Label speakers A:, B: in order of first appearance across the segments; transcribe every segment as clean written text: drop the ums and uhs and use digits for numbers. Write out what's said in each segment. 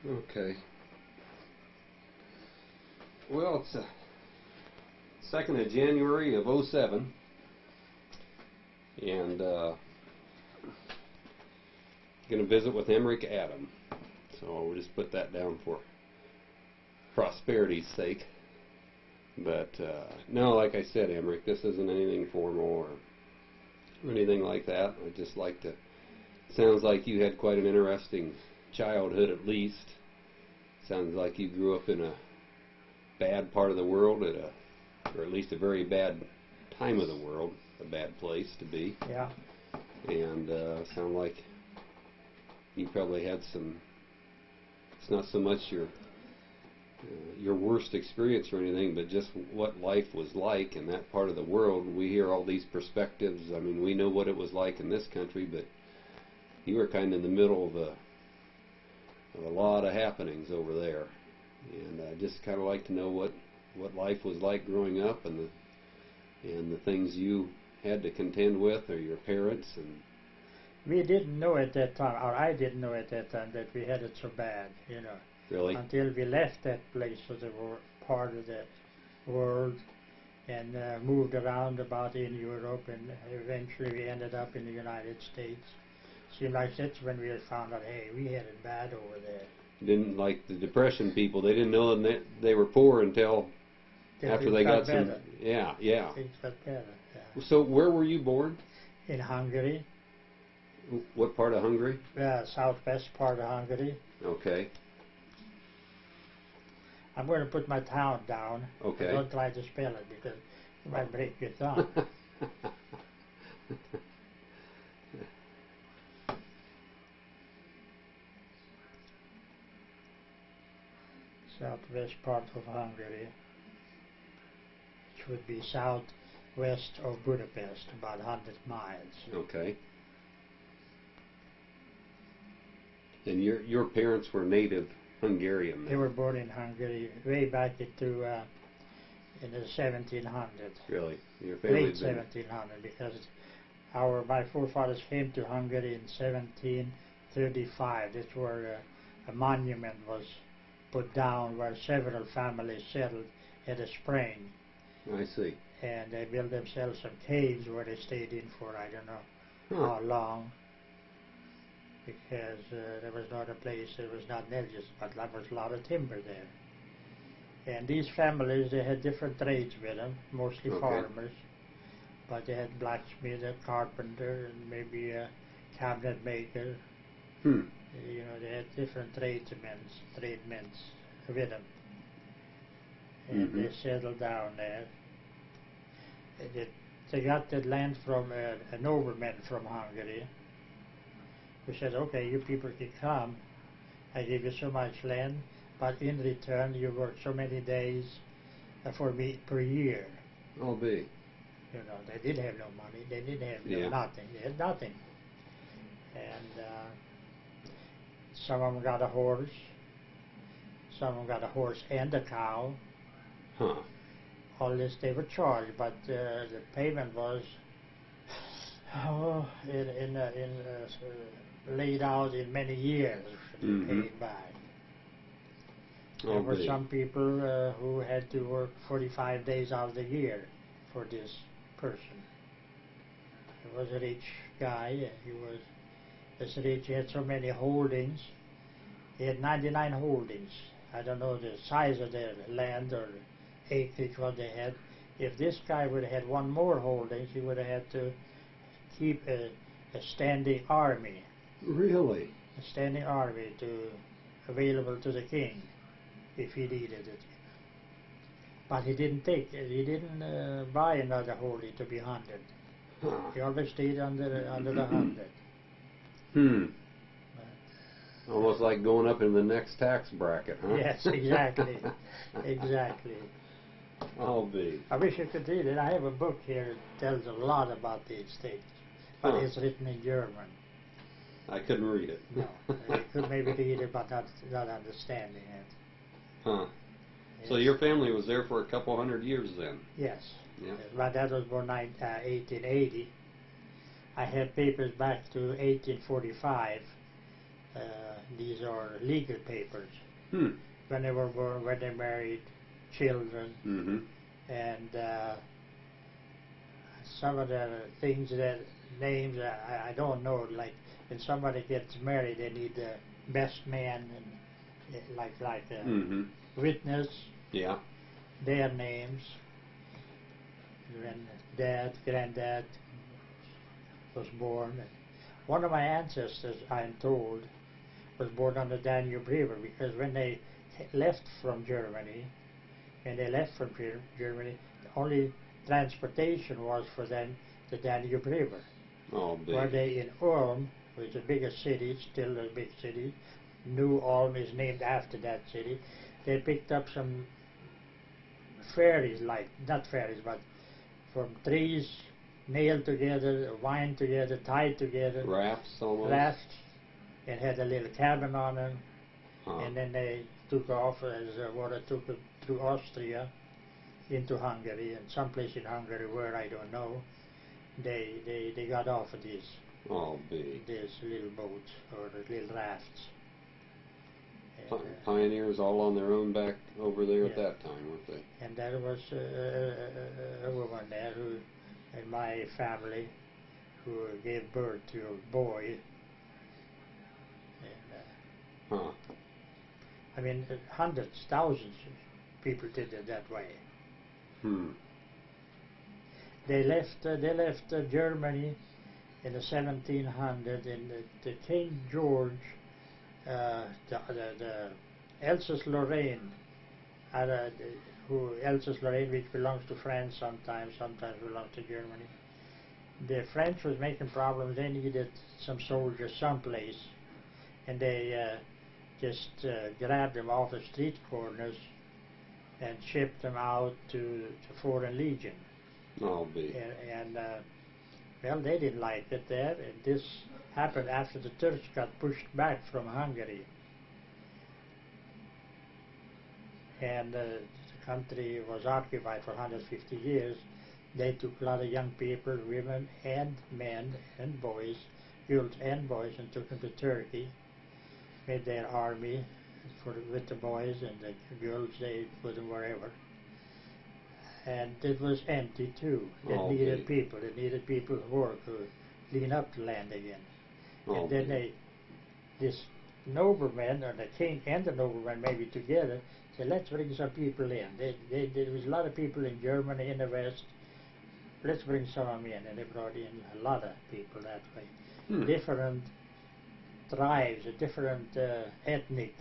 A: Okay. Well, it's 2nd of January of '07, and going to visit with Emmerich Adam. So we'll just put that down for prosperity's sake. But no, like I said, Emmerich, this isn't anything formal or anything like that. I just like to. Sounds like you had quite an interesting childhood, at least. Sounds like you grew up in a bad part of the world, or at least a very bad time of the world, a bad place to be.
B: Yeah.
A: And sound like you probably had some. It's not so much your worst experience or anything, but just what life was like in that part of the world. We hear all these perspectives. I mean, we know what it was like in this country, but you were kind of in the middle of a lot of happenings over there. And I just kind of like to know what life was like growing up, and the things you had to contend with, or your parents. And
B: we didn't know at that time, or I didn't know at that time, that we had it so bad, you know.
A: Really?
B: Until we left that place of the part of the world, and moved around about in Europe, and eventually we ended up in the United States. Seemed like that's when we found out, hey, we had it bad over there.
A: Didn't like the Depression people. They didn't know that they were poor until after they got some. Yeah, yeah.
B: Things got better. Yeah.
A: So where were you born?
B: In Hungary.
A: What part of Hungary?
B: Southwest part of Hungary.
A: Okay.
B: I'm going to put my town down.
A: Okay.
B: Don't try to spell it because you might break your thumb. Southwest part of Hungary, which would be southwest of Budapest, about 100 miles.
A: Okay. And your parents were native Hungarian?
B: They were born in Hungary way back into in the 1700s.
A: Really? Your family
B: late 1700s, because my forefathers came to Hungary in 1735. That's where a monument was put down where several families settled at a spring.
A: I see.
B: And they built themselves some caves where they stayed in for I don't know how long, because there was not a place, there was not just, but there was a lot of timber there. And these families, they had different trades with them, mostly farmers, but they had blacksmith, a carpenter, and maybe a cabinet maker. You know, they had different tradesmen with them. And they settled down there. They got that land from a nobleman from Hungary, who said, okay, you people can come, I give you so much land, but in return you work so many days for me per year.
A: I'll be.
B: You know, they didn't have no money, they didn't have nothing, they had nothing. And some of them got a horse, some of them got a horse and a cow. All this they were charged, but the payment was laid out in many years to be paid back. There were some people who had to work 45 days out of the year for this person. He was a rich guy. He was this rich. He had so many holdings. He had 99 holdings. I don't know the size of their land or acreage what they had. If this guy would have had one more holdings, he would have had to keep a standing army.
A: Really?
B: A standing army available to the king if he needed it. But he didn't buy another holding to be 100. He always stayed under the 100.
A: Almost like going up in the next tax bracket, huh?
B: Yes, exactly. Exactly.
A: I'll be.
B: I wish you could read it. I have a book here that tells a lot about these things, but it's written in German.
A: I couldn't read it.
B: No, you could maybe read it, but not understanding it.
A: Yes. So your family was there for a couple hundred years then?
B: Yes.
A: Yeah.
B: My dad was born 1880. I had papers back to 1845, these are legal papers.
A: Hmm.
B: When they were born, when they married, children,
A: Mm-hmm.
B: and some of the things that names I don't know. Like when somebody gets married, they need the best man and like
A: Mm-hmm.
B: witness,
A: Yeah.
B: their names. When dad, granddad was born. One of my ancestors, I am told, was born on the Danube River because when they left from Germany, Germany, the only transportation was for them the Danube River.
A: Oh,
B: Were
A: big.
B: they in Ulm, which is the biggest city, still a big city. New Ulm is named after that city. They picked up some ferries, like, not ferries, but from trees nailed together, wound together, tied together,
A: Rafts almost.
B: rafts, and had a little cabin on them.
A: Huh.
B: And then they took off as water took it through Austria into Hungary, and someplace in Hungary where I don't know, they got off of these
A: Big.
B: little boats or little rafts. And,
A: Pioneers all on their own back over there at
B: yeah.
A: that time, weren't they?
B: And there was a woman there who, in my family, who gave birth to a boy. And,
A: Huh.
B: I mean, hundreds, thousands of people did it that way.
A: Hmm.
B: They left Germany in the 1700s, and the King George, the Alsace-Lorraine, Alsace-Lorraine, which belongs to France sometimes belongs to Germany. The French was making problems. They needed some soldiers someplace, and they just grabbed them off the street corners and shipped them out to Foreign Legion.
A: Oh, big.
B: And well, they didn't like it there. And this happened after the Turks got pushed back from Hungary. And the country was occupied for 150 years. They took a lot of young people, women and men and boys, girls and boys, and took them to Turkey, made their army with the boys, and the girls, they put them wherever. And it was empty too. They needed people. They needed people who work, who clean up the land again. And then this nobleman, or the king and the nobleman maybe together, said, let's bring some people in. There was a lot of people in Germany, in the West. Let's bring some of them in. And they brought in a lot of people that way. Different tribes, a different ethnic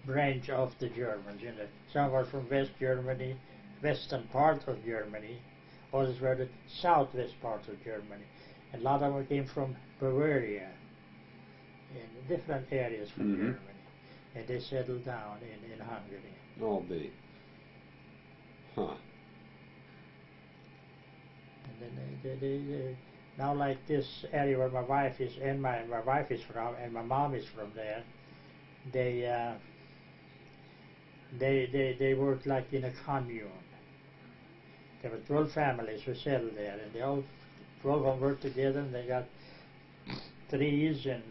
B: branch of the Germans. You know, some were from West Germany, western part of Germany. Others were the southwest part of Germany. And a lot of them came from Bavaria, in different areas from Germany. And they settled down in Hungary.
A: Oh, big. Huh.
B: And then they now, like this area where my wife is, and my wife is from, and my mom is from there, they worked like in a commune. There were 12 families who settled there, and they all 12 of them worked together, and they got trees and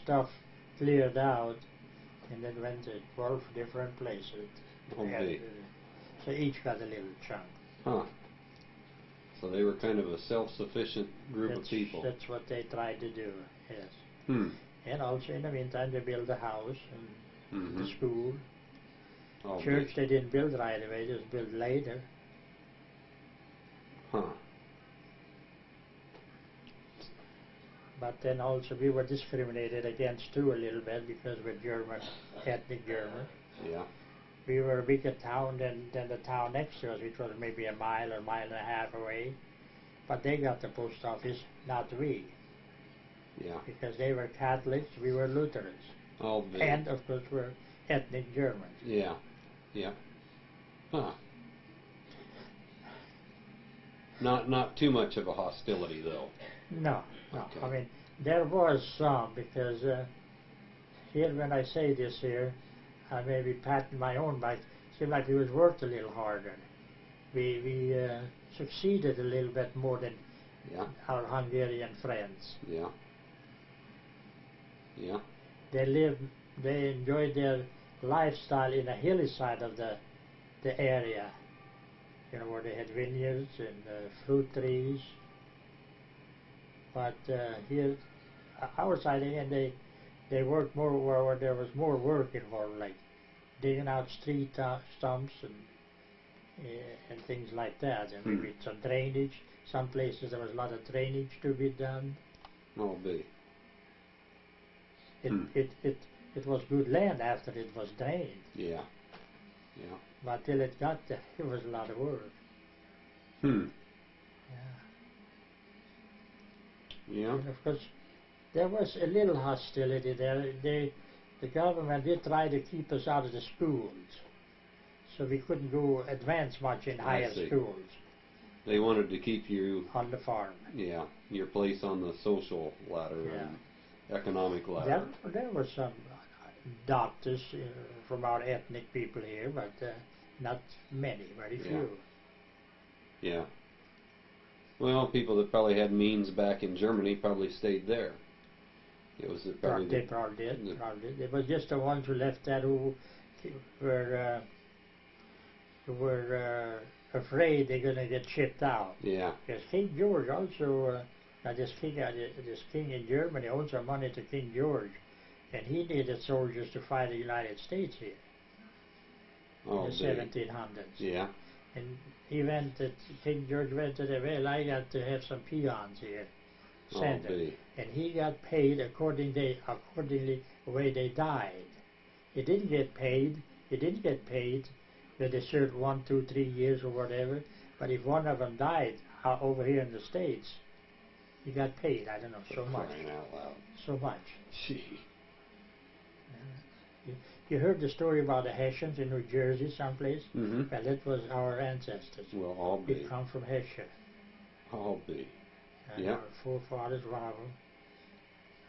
B: stuff cleared out, and then went to 12 different places. So each got a little chunk.
A: Huh. So they were kind of a self-sufficient group of people.
B: That's what they tried to do, yes. And also in the meantime they built a house and the school. Church they didn't build right away, just built later.
A: Huh.
B: But then also we were discriminated against too a little bit because we're German, ethnic German.
A: Yeah.
B: We were a bigger town than the town next to us, which was maybe a mile or mile and a half away. But they got the post office, not we.
A: Yeah.
B: Because they were Catholics, we were Lutherans.
A: Oh, big.
B: And of course we're ethnic Germans.
A: Yeah. Yeah. Huh. Not too much of a hostility though.
B: No.
A: Okay.
B: I mean, there was some, because here when I say this here, I may be patting my own back. It seemed like we was worked a little harder. We succeeded a little bit more than our Hungarian friends.
A: Yeah. Yeah.
B: They enjoyed their lifestyle in the hilly side of the area, you know, where they had vineyards and fruit trees. But here, our side again, they worked more where there was more work involved, like digging out street stumps and things like that, and maybe some drainage. Some places there was a lot of drainage to be done.
A: I'll be.
B: It was good land after it was drained.
A: Yeah. Yeah.
B: But till it got there, it was a lot of work.
A: Yeah.
B: Yeah. And of course, there was a little hostility there. The government did try to keep us out of the schools, so we couldn't go advance much in higher schools.
A: They wanted to keep you
B: on the farm.
A: Yeah, your place on the social ladder and economic ladder.
B: There were some doctors from our ethnic people here, but not many, very few.
A: Yeah. Well, people that probably had means back in Germany probably stayed there. It was probably
B: they probably did. It was just the ones who left there who were afraid they're going to get shipped out.
A: Yeah.
B: Because King George also, this king in Germany owed some money to King George, and he needed soldiers to fight the United States here in the 1700s.
A: Yeah.
B: And King George went to the, well, I got to have some peons here. Sent him. And he got paid accordingly the way they died. He didn't get paid when they served 1, 2, 3 years or whatever. But if one of them died over here in the States, he got paid, I don't know, so much.
A: Crying out loud.
B: So much.
A: Gee.
B: You heard the story about the Hessians in New Jersey someplace?
A: Mm-hmm.
B: Well, that was our ancestors.
A: Well, I'll be.
B: We come from Hesse.
A: I'll be.
B: Yeah. Our forefathers, one of them.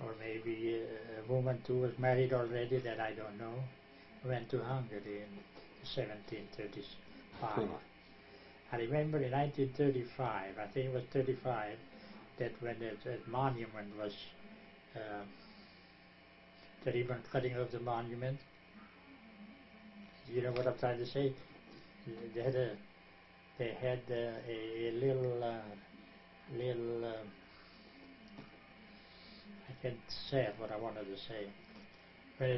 B: Or maybe a woman too was married already, that I don't know. Went to Hungary in 1735. I remember in 1935, I think it was 35, that when that monument was, the ribbon cutting of the monument, you know what I'm trying to say? They had a little, I can't say what I wanted to say. When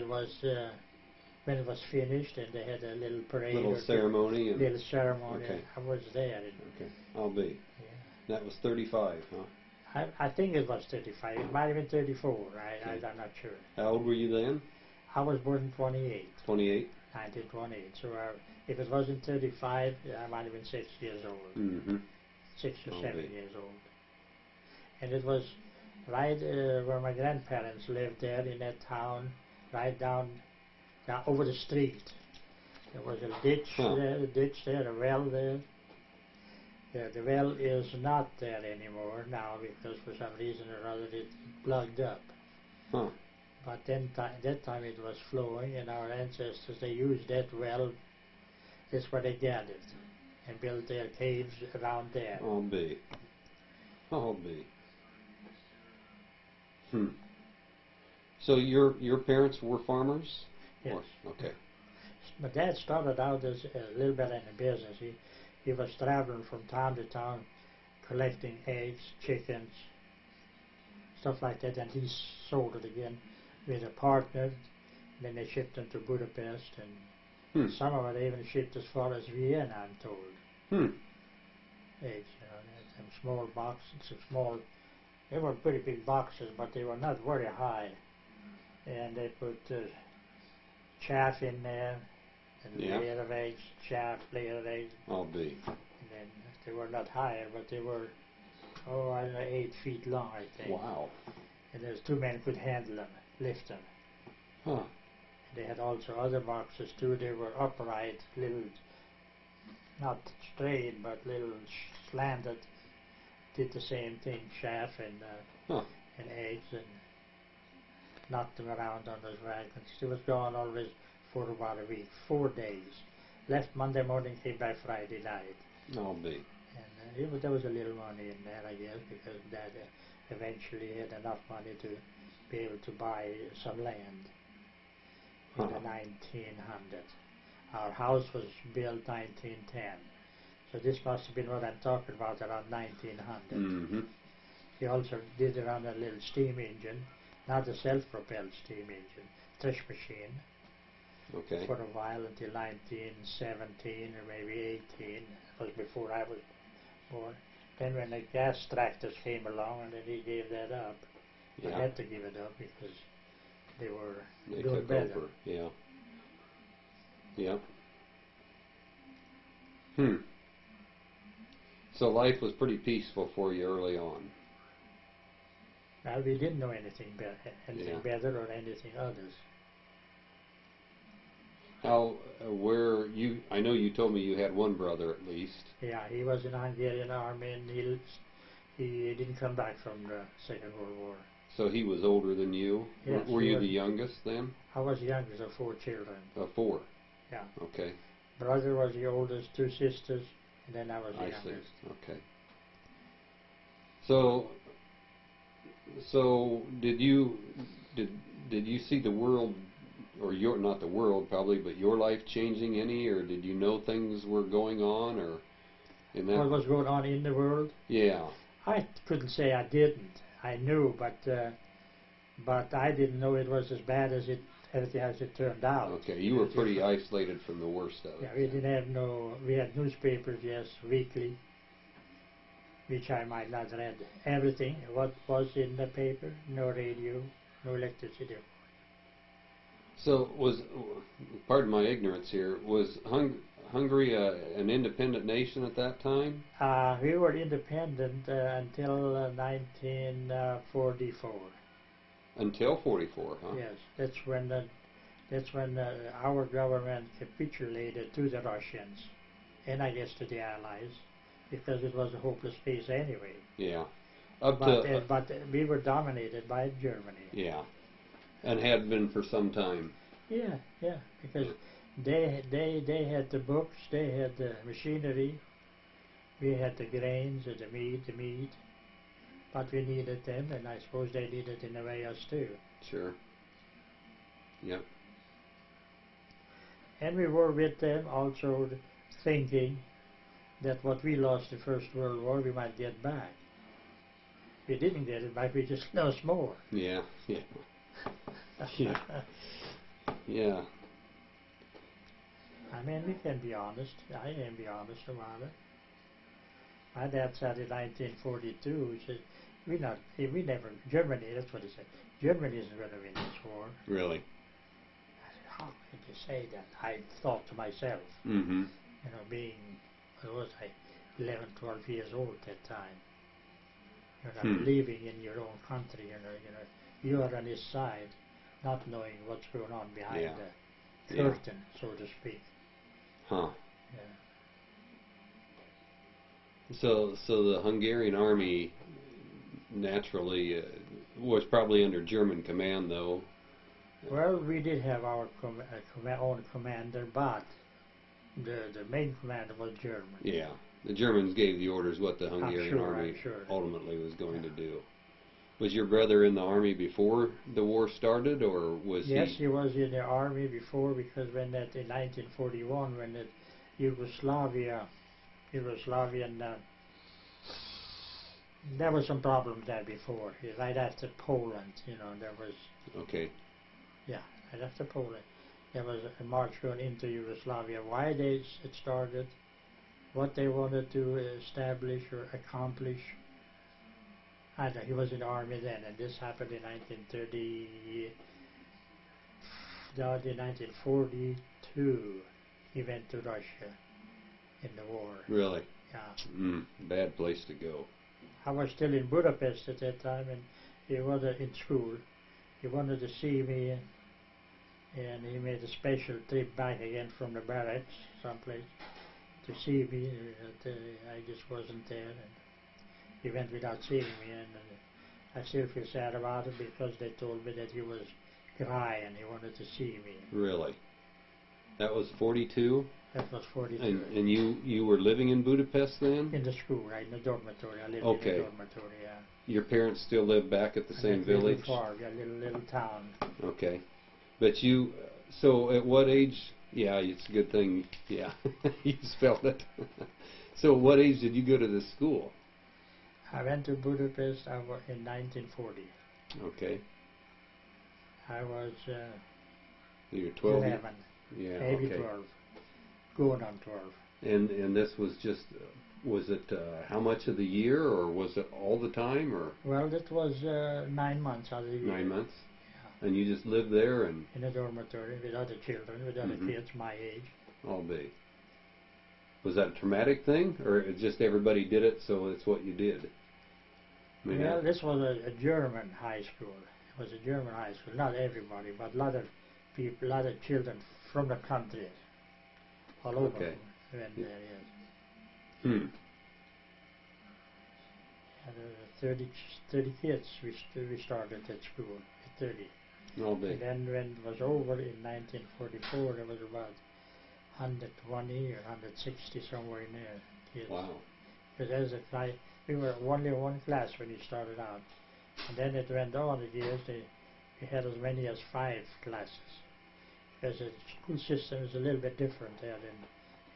B: it was finished, and they had a little parade,
A: little ceremony.
B: Little ceremony.
A: Okay.
B: I was there.
A: Okay, I'll be. Yeah. That was 35, huh?
B: I think it was 35. It might have been 34. I'm not sure.
A: How old were you then?
B: I was born in 28.
A: 28?
B: 1928. So if it wasn't 35, I might have been 6 years old.
A: Mm-hmm.
B: 6 or 7 years old. And it was right where my grandparents lived there in that town, right down over the street. There was a ditch there, a well there. Yeah, the well is not there anymore now because for some reason or other it plugged up.
A: Huh.
B: But that time it was flowing, and our ancestors, they used that well. That's where they gathered and built their caves around there.
A: I'll be. So your parents were farmers?
B: Yes.
A: Okay.
B: My dad started out as a little bit in the business. He was traveling from town to town, collecting eggs, chickens, stuff like that, and he sold it again with a partner. Then they shipped them to Budapest, and some of it even shipped as far as Vienna, I'm told. Eggs, some small boxes, they were pretty big boxes, but they were not very high. And they put chaff in there, and layer of eggs, layer of eggs.
A: I'll be.
B: And then they were not higher, but they were, I don't know, 8 feet long, I think.
A: Wow.
B: And there's 2 men could handle them, lift them.
A: Huh.
B: And they had also other boxes too. They were upright, little, not straight, but little slanted. Did the same thing, chaff and eggs, and knocked them around on those wagons. He was gone always for about a week, 4 days. Left Monday morning, came back Friday night.
A: I'll be.
B: And there was a little money in there, I guess, because Dad eventually had enough money to be able to buy some land in the 1900s. Our house was built 1910. So this must have been what I'm talking about, around 1900.
A: Mm-hmm.
B: He also did it on a little steam engine, not a self-propelled steam engine, thresh machine.
A: Okay.
B: For a while until 1917 or maybe 18. It was before I was born. Then when the gas tractors came along, and then he gave that up.
A: Yeah.
B: I had to give it up because they were
A: They
B: doing
A: took
B: better.
A: over. Yeah. Yep. Hmm. So life was pretty peaceful for you early on.
B: Well, we didn't know anything better or anything others.
A: How, I know you told me you had one brother at least.
B: Yeah, he was in the Hungarian army, and he didn't come back from the Second World War.
A: So he was older than you?
B: Yes.
A: Were you the youngest then?
B: I was the youngest of 4 children.
A: Four?
B: Yeah.
A: Okay.
B: Brother was the oldest, 2 sisters, and then I was the youngest.
A: See. Okay. So did you see the world, or not the world probably, but your life changing any, or did you know things were going on, or in that?
B: What was going on in the world?
A: Yeah.
B: I couldn't say I didn't. I knew, but I didn't know it was as bad as it turned out.
A: Okay, you were pretty isolated from the worst of it.
B: Yeah, we didn't have we had newspapers, yes, weekly, which I might not read everything, what was in the paper, no radio, no electricity.
A: So pardon my ignorance here, was Hungary an independent nation at that time?
B: We were independent until 1944.
A: Until 44, huh?
B: Yes, that's when our government capitulated to the Russians, and I guess to the Allies, because it was a hopeless case anyway.
A: Yeah.
B: But we were dominated by Germany.
A: Yeah, and had been for some time.
B: Yeah, because they had the books, they had the machinery, we had the grains, the meat, but we needed them, and I suppose they needed in a way us too.
A: Sure. Yep.
B: And we were with them also thinking that what we lost in the First World War we might get back. We didn't get it back, we just lost more.
A: Yeah. Yeah. Yeah.
B: I mean, we can be honest. I can be honest about it. My dad said in 1942, he said, Germany, that's what he said, Germany isn't going to win this war.
A: Really?
B: I said, how could you say that? I thought to myself,
A: Mm-hmm.
B: you know, being, what was I, 11, 12 years old at that time. You're not living in your own country, you are on his side, not knowing what's going on behind the curtain, so to speak.
A: Huh.
B: Yeah.
A: So the Hungarian army naturally was probably under German command, though.
B: Well, we did have our own commander, but the main commander was German.
A: Yeah, the Germans gave the orders what the Hungarian army
B: sure.
A: ultimately was going to do. Was your brother in the army before the war started, or was he?
B: Yes, he was in the army before, because in 1941, when the Yugoslavian, there was some problems there before, right after Poland, there was...
A: Okay.
B: Yeah, right after Poland. There was a march going into Yugoslavia. Why it started, what they wanted to establish or accomplish. I know, he was in the army then, and this happened in 1942. He went to Russia in the war.
A: Really?
B: Yeah.
A: Bad place to go.
B: I was still in Budapest at that time, and he was in school. He wanted to see me, and he made a special trip back again from the barracks, someplace, to see me. I just wasn't there, and he went without seeing me, and I still feel sad about it, because they told me that he was crying and he wanted to see me.
A: Really? That was 42?
B: That was 42.
A: And you were living in Budapest then?
B: In the school, right, in the dormitory. I lived
A: Okay.
B: in the dormitory, yeah.
A: Your parents still live back at the same
B: Little
A: village?
B: farm, yeah, little town.
A: Okay. But you, so at what age, yeah, it's a good thing, yeah, you spelled it. So at what age did you go to this school?
B: I went to Budapest in 1940.
A: Okay.
B: I was
A: You were 12?
B: 11,
A: Yeah,
B: maybe
A: okay.
B: 12, going on 12.
A: And this was just, was it how much of the year, or was it all the time, or
B: Well, that was 9 months out of the year.
A: 9 months?
B: Yeah.
A: And you just lived there and
B: In a dormitory with other children, with other
A: Mhm.
B: kids my age.
A: all day. Was that a traumatic thing, or it just everybody did it, so it's what you did? I mean,
B: Well, this was a German high school. It was a German high school. Not everybody, but a lot of people, a lot of children from the country, all over.
A: Okay.
B: Went there, yes.
A: Hmm.
B: And, 30 kids we started at school, at 30.
A: All day.
B: And then when it was over in 1944, there was about 120 or 160 somewhere in there kids.
A: Wow.
B: Because as a class, we were only one class when we started out, and then it went on the years. We had as many as 5 classes. Because the school system is a little bit different there than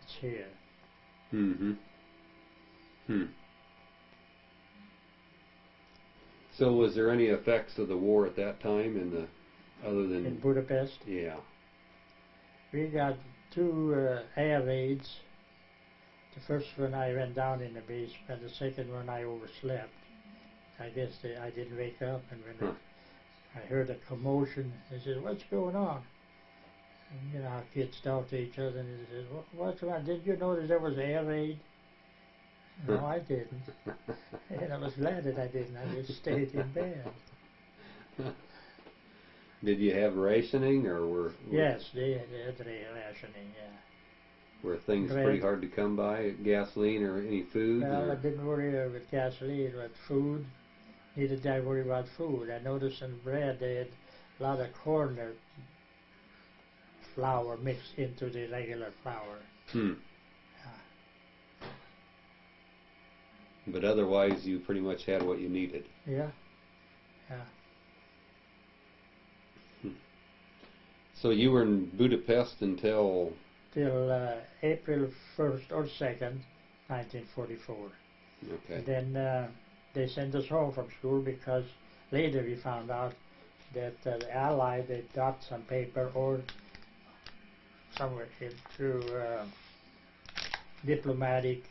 B: it's here.
A: Mm-hmm. Hmm. So was there any effects of the war at that time in the, other than?
B: In Budapest,
A: Yeah.
B: we got 2 air raids. The first one I went down in the basement. The second one I overslept. I guess I didn't wake up, and when
A: Huh.
B: I heard a commotion, they said, "What's going on?" And you know how kids talk to each other, and they said, "What's wrong? Did you notice there was an air raid?" No, I didn't. And I was glad that I didn't. I just stayed in bed.
A: Did you have rationing, or
B: Yes, they had rationing, yeah.
A: were things
B: Bread.
A: pretty hard to come by? Gasoline or any food?
B: Well, I
A: or?
B: didn't worry with gasoline, but food. Neither did I worry about food. I noticed in bread they had a lot of corn flour mixed into the regular flour.
A: Hmm.
B: Yeah.
A: But otherwise, you pretty much had what you needed.
B: Yeah. Yeah.
A: So you were in Budapest until?
B: Till April 1st or 2nd, 1944.
A: Okay.
B: And then they sent us home from school because later we found out that the Allies, they got some paper or somewhere through diplomatic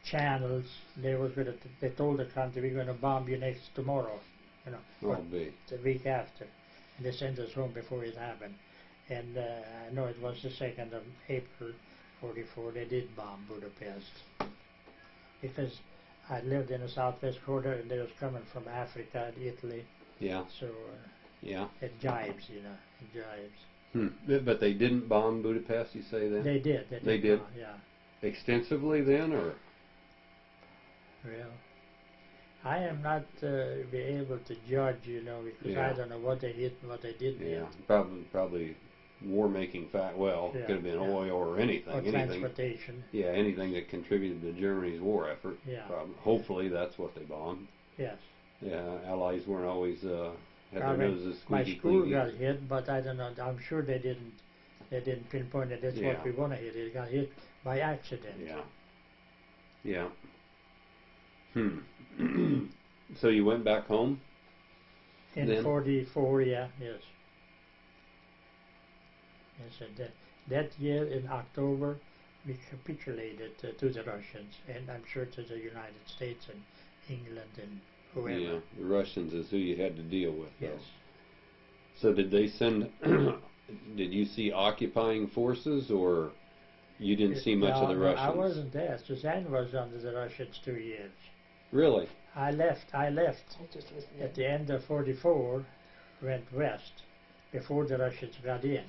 B: channels. They told the country, "We're going to bomb you tomorrow," you know, or
A: Oh, big.
B: the week after. And they sent us home before it happened. And I know it was the 2nd of April 44, they did bomb Budapest. Because I lived in the southwest corner, and they was coming from Africa and Italy,
A: Yeah.
B: so
A: Yeah.
B: it jibes, you know, it jibes.
A: But they didn't bomb Budapest, you say then?
B: They did.
A: They did?
B: Yeah.
A: Extensively then, or?
B: Well, I am not be able to judge, you know, because
A: Yeah.
B: I don't know what they hit and what they didn't
A: Yeah.
B: hit.
A: Probably war-making fact. Well,
B: Yeah,
A: could have been
B: yeah.
A: oil or anything.
B: Or
A: anything.
B: transportation.
A: Yeah, anything that contributed to Germany's war effort.
B: Yeah.
A: Hopefully, that's what they bombed.
B: Yes.
A: Yeah, Allies weren't always had
B: I
A: their
B: mean,
A: noses
B: my
A: squeaky
B: school
A: clean.
B: got hit, but I don't know. I'm sure they didn't. They didn't pinpoint it. That's
A: Yeah.
B: what we want to hit. It got hit by accident.
A: Yeah. Yeah. So you went back home?
B: In
A: Then?
B: 44, yeah, yes. Yes, and that year in October, we capitulated to the Russians, and I'm sure to the United States and England and whoever.
A: Yeah, the Russians is who you had to deal with.
B: Yes.
A: Though. So did they send? Did you see occupying forces, or you didn't see much of the
B: No,
A: Russians?
B: I wasn't there. Suzanne was under the Russians 2 years.
A: Really?
B: I left at the end of 44, went west before the Russians got in.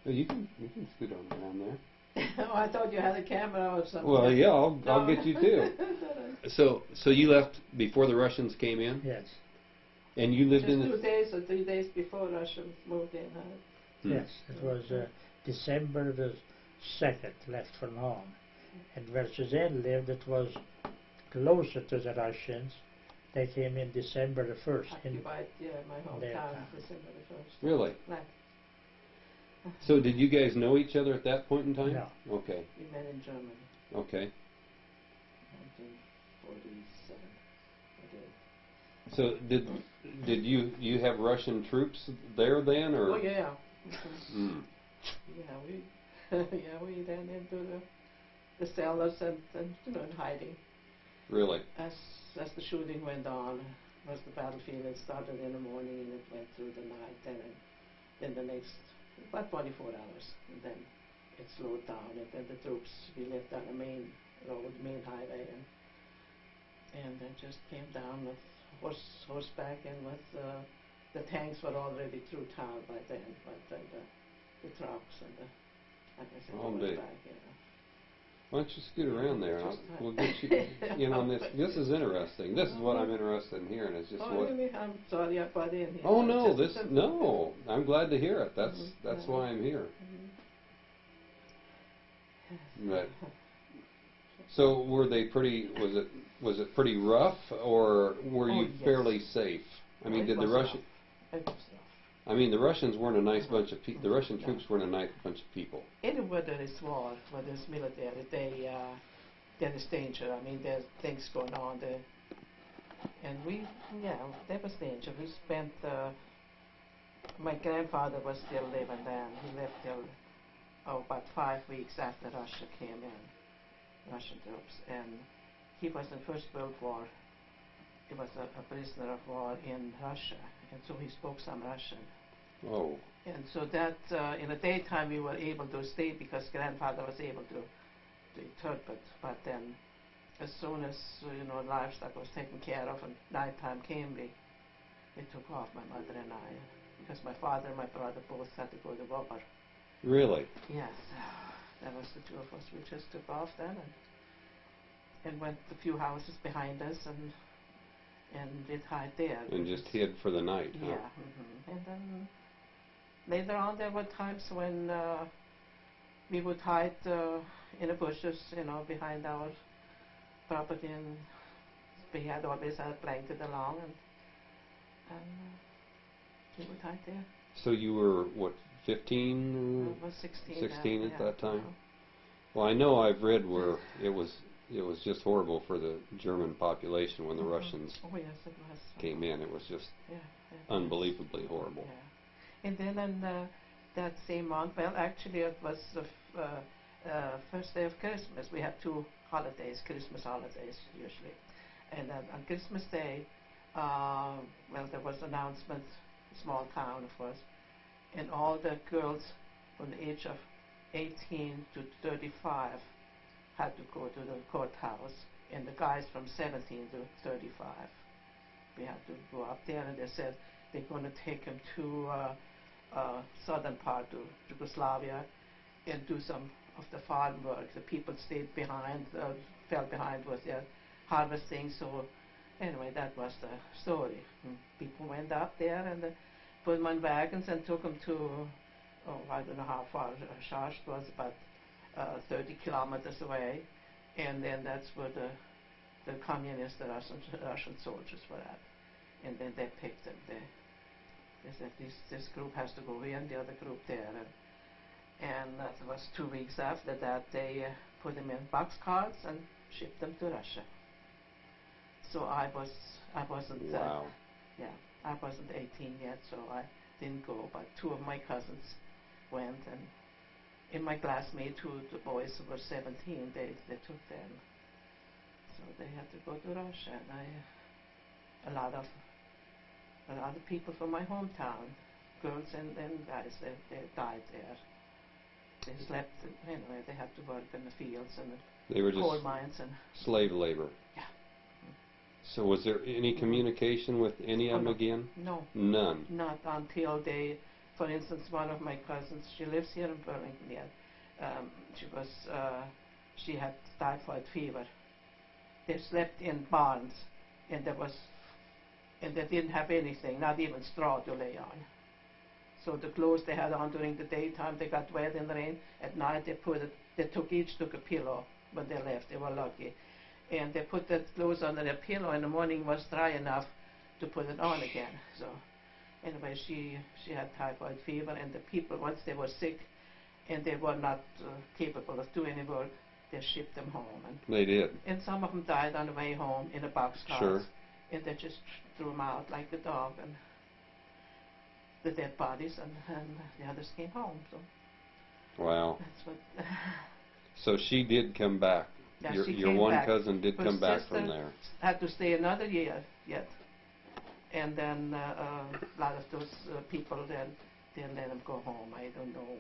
A: Well, you can scoot on down there.
C: Oh, I thought you had a camera or something.
A: Well, yeah, I'll get you too. So you left before the Russians came in,
B: Yes.
A: and you lived
C: Just
A: in.
C: 2 days or 3 days before Russia moved in.
B: Yes, it was December the 2nd, left from home. And where Suzanne lived, it was closer to the Russians. They came in December the 1st.
C: Occupied, my
B: their
C: hometown,
B: town.
C: December the 1st.
A: Really?
C: Right.
A: So did you guys know each other at that point in time?
B: No.
A: Okay.
C: We met in Germany,
A: Okay.
C: 1947.
A: So did you have Russian troops there then, or?
C: Oh yeah.
A: Mm.
C: Yeah, we we ran into the cellars and in hiding.
A: Really?
C: As the shooting went on, was the battlefield. It started in the morning and it went through the night, and then the next about 24 hours, and then it slowed down, and then the troops, we lived on the main road, main highway, and they just came down with horseback, and with the tanks were already through town by then, but then the trucks and like I said,
A: All
C: the
A: day.
C: horseback,
A: Why don't you scoot around there?
C: Just
A: We'll get you in on this. This is interesting. This is what I'm interested in hearing. Is just
C: oh,
A: what.
C: really? I'm sorry I butt in here.
A: Oh
C: but
A: no,
C: just-
A: this no. I'm glad to hear it. That's
C: Mhm.
A: why I'm here.
C: Mhm.
A: But so were they pretty? Was it pretty rough, or were
C: Oh,
A: you
C: yes.
A: fairly safe? I mean,
C: It
A: did the
C: was
A: Russian?
C: rough. It was rough.
A: I mean, the Russians weren't a nice bunch of people. The Russian
C: No.
A: troops weren't a nice bunch of people.
C: Anywhere there is war, where there's military, there is danger. I mean, there's things going on there. And there was danger. We spent, my grandfather was still living then. He lived till, about 5 weeks after Russia came in, Russian troops. And he was in First World War. He was a prisoner of war in Russia, and so he spoke some Russian.
A: Oh,
C: And so that in the daytime we were able to stay because grandfather was able to interpret. But then, as soon as livestock was taken care of and nighttime came, they took off, my mother and I, because my father and my brother both had to go to war.
A: really?
C: Yes, that was the two of us. We just took off then and went a few houses behind us and did hide there.
A: And just hid for the night, huh?
C: Yeah. And then later on, there were times when we would hide in the bushes, behind our property, and we had always had a blanket along, and we would hide there.
A: So you were what, 15?
C: I was 16.
A: 16 at
C: yeah.
A: that time. Well, I know I've read where it was just horrible for the German population when the Russians
C: Oh yes, it was.
A: came in. It was just
C: Yeah.
A: unbelievably horrible.
C: Yeah. And then on that same month, well, actually it was the first day of Christmas. We have two holidays, Christmas holidays usually. And on Christmas Day, there was announcement, small town of course, and all the girls from the age of 18 to 35 had to go to the courthouse, and the guys from 17 to 35. We had to go up there, and they said they're going to take them to southern part of Yugoslavia and do some of the farm work. The people stayed behind, fell behind with their harvesting. So anyway, that was the story. People went up there and put them on wagons and took them to, I don't know how far Shasht was, about 30 kilometers away. And then that's where the communists, the Russian soldiers were at. And then they picked them. They said this group has to go here and the other group there. And that was 2 weeks after that they put them in boxcars and shipped them to Russia. So I wasn't
A: Wow.
C: I wasn't 18 yet, so I didn't go. But two of my cousins went, and in my classmates, the boys who were 17, they took them. So they had to go to Russia, and a lot of people from my hometown, girls and guys, they died there. They slept, anyway, they had to work in the fields and
A: They were
C: the coal
A: just
C: mines and
A: slave labor.
C: Yeah.
A: So was there any communication with any of them
C: no.
A: again?
C: No,
A: None.
C: not until for instance, one of my cousins, she lives here in Burlington yet. She had typhoid fever. They slept in barns, and they didn't have anything, not even straw to lay on. So the clothes they had on during the daytime, they got wet in the rain. At night, each took a pillow when they left. They were lucky. And they put that clothes under their pillow. In the morning, was dry enough to put it on again. So anyway, she had typhoid fever, and the people, once they were sick and they were not capable of doing any work, they shipped them home. And
A: They did.
C: and some of them died on the way home in a boxcar.
A: Sure.
C: And they just threw them out like a dog, and the dead bodies, and the others came home. So
A: Wow.
C: that's what.
A: So she did come back.
C: Yeah,
A: your
C: she
A: your
C: came
A: one
C: back.
A: cousin did
C: Her
A: come back from
C: sister
A: there.
C: had to stay another year yet, and then a lot of those people then they let them go home. I don't know.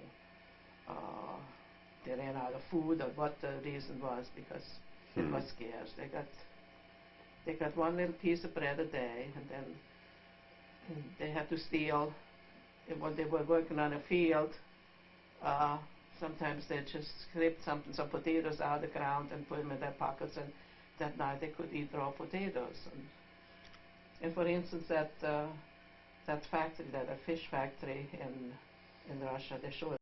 C: They ran out of food or what the reason was, because it was scarce. They got one little piece of bread a day, and then they had to steal. And when they were working on a field, sometimes they just scraped some potatoes out of the ground and put them in their pockets, and that night they could eat raw potatoes. And for instance, that factory, that a fish factory in Russia, they show